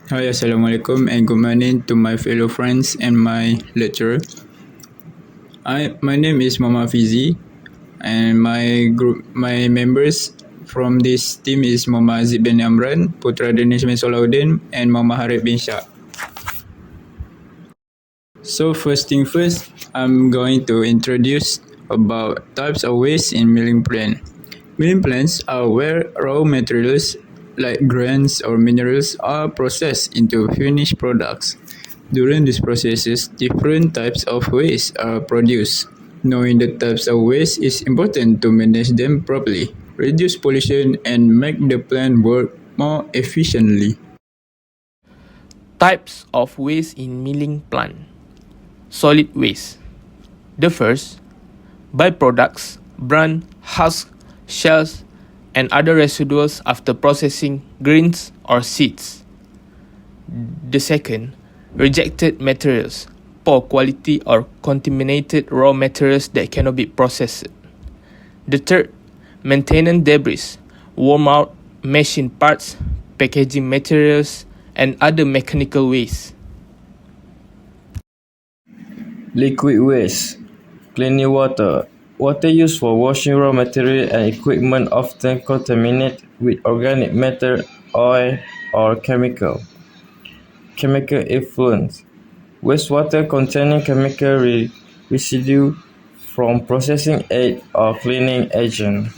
Hi, Assalamualaikum and good morning to my fellow friends and my lecturer. My name is Mama Fizi and my members from this team is Mama Azib bin Amran, Putra Danish bin Solahuddin and Mama Harib bin Shah. So first thing first, I'm going to introduce about types of waste in milling plant. Milling plants are where raw materials like grains or minerals are processed into finished products. During these processes, different types of waste are produced. Knowing the types of waste is important to manage them properly, reduce pollution, and make the plant work more efficiently. Types of waste in milling plant. Solid waste. The first, byproducts, bran, husks, shells, and other residuals after processing grains or seeds. The second, rejected materials, poor quality or contaminated raw materials that cannot be processed. The third, maintenance debris, worn out machine parts, packaging materials, and other mechanical waste. Liquid waste. Cleaning water. Water used for washing raw material and equipment often contaminated with organic matter, oil, or chemical. Chemical effluent. Wastewater containing chemical residue from processing aid or cleaning agent.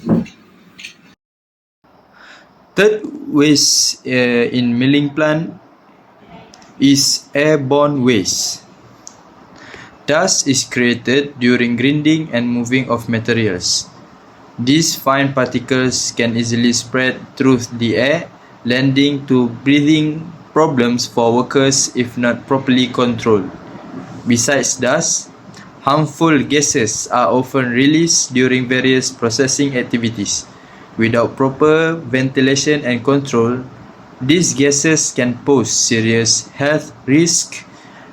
Third waste in milling plant is airborne waste. Dust is created during grinding and moving of materials. These fine particles can easily spread through the air, leading to breathing problems for workers if not properly controlled. Besides dust, harmful gases are often released during various processing activities. Without proper ventilation and control, these gases can pose serious health risks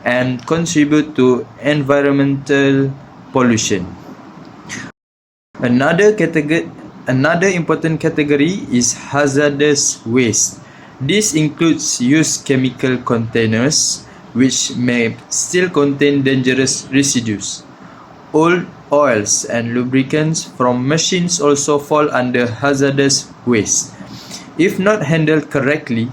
and contribute to environmental pollution. Another important category is hazardous waste. This includes used chemical containers, which may still contain dangerous residues. Old oils and lubricants from machines also fall under hazardous waste. If not handled correctly,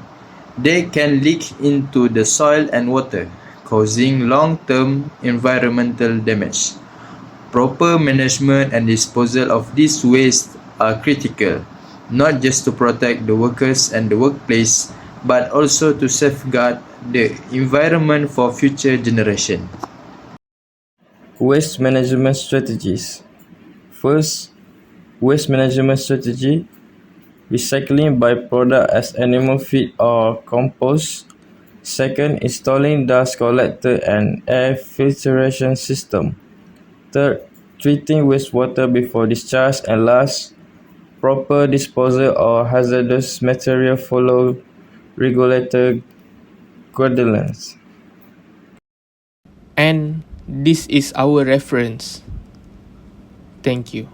they can leak into the soil and water, causing long-term environmental damage. Proper management and disposal of this waste are critical, not just to protect the workers and the workplace, but also to safeguard the environment for future generations. Waste management strategies. First, waste management strategy. Recycling byproduct as animal feed or compost. Second, installing dust collector and air filtration system. Third, treating wastewater before discharge. And last, proper disposal of hazardous material follow regulator guidelines. And this is our reference. Thank you.